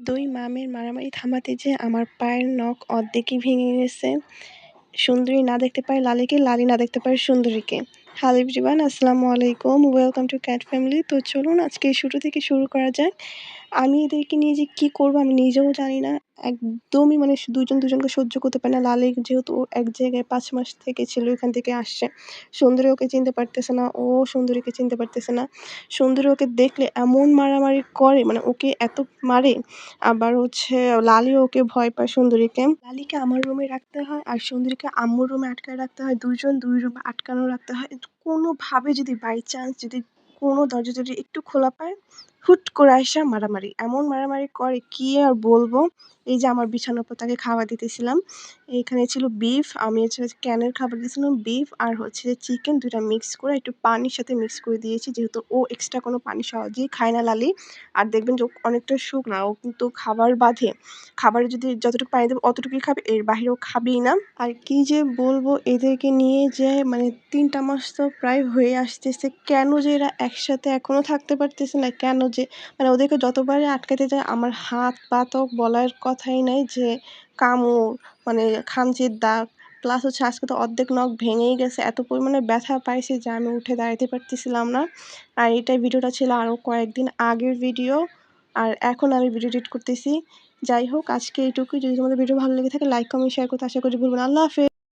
দুই মামের মারামারি থামাতে যেয়ে আমার পায়ের নখ অর্ধেকই ভেঙে গেছে। সুন্দরী না দেখতে পারে লালীকে, লালী না দেখতে পারে সুন্দরীকে। হ্যালো এভরিওয়ান, আসসালামু আলাইকুম, ওয়েলকাম টু ক্যাট ফ্যামিলি। তো চলুন আজকে শুরু থেকে শুরু করা যাক। আমি এদেরকে নিয়ে যে কী করবো আমি নিজেও জানি না। একদমই মানে দুজনকে সহ্য করতে পারে না। লালী যেহেতু ও এক জায়গায় ৫ মাস থেকে ছিল, এখান থেকে আসছে। সুন্দরী ওকে চিনতে পারতেছে না, ও সুন্দরীকে চিনতে পারতেছে না। সুন্দরী ওকে দেখলে এমন মারামারি করে, মানে ওকে এত মারে। আবার হচ্ছে লালীও ওকে ভয় পায় সুন্দরীকে। লালীকে আমার রুমে রাখতে হয় আর সুন্দরীকে আম্মুর রুমে আটকায় রাখতে হয়। দুইজন দুই রুমে আটকানো রাখতে হয়। কোনোভাবে যদি বাই চান্স যদি কোনো দরজা যদি একটু খোলা পায়, হুট করে আইসা মারামারি। এমন মারামারি করে কি আর বলবো। এই যে আমার বিছানার উপর তাকে খাবার দিতেছিলাম, এখানে ছিল বিফ, আমি হচ্ছে ক্যানের খাবার দিয়েছিলাম বিফ আর হচ্ছে চিকেন, দুইটা মিক্স করে একটু পানির সাথে মিক্স করে দিয়েছি, যেহেতু ও এক্সট্রা কোনো পানি সহজেই খায় না লালী। আর দেখবেন যে ও অনেকটা শুকনা, ও কিন্তু খাবার বাঁধে। খাবারে যদি যতটুকু পানি দেবো অতটুকুই খাবে, এর বাহিরেও খাবেই না। আর কি যে বলবো এদেরকে নিয়ে, যে মানে ৩টা মাস তো প্রায় হয়ে আসতেছে, কেন যে এরা একসাথে এখনো থাকতে পারতেছে না, কেন যে মানে ওদেরকে যতবারই আটকাতে যায় আমার হাত পা তো বলার কথাই নাই, যে কামড় মানে খামচির দাগ, প্লাস হচ্ছে আজকে তো অর্ধেক নখ ভেঙেই গেছে। এত পরিমাণে ব্যথা পাইছি যে আমি উঠে দাঁড়াতে পারতেছিলাম না। আর এটাই ভিডিওটা ছিল আরও কয়েকদিন আগের ভিডিও, আর এখন আমি ভিডিও এডিট করতেছি। যাই হোক, আজকে এইটুকুই। যদি তোমাদের ভিডিও ভালো লেগে থাকে লাইক কমেন্ট শেয়ার করতে আশা করি ভুলবেন। আল্লাহ হাফেজ।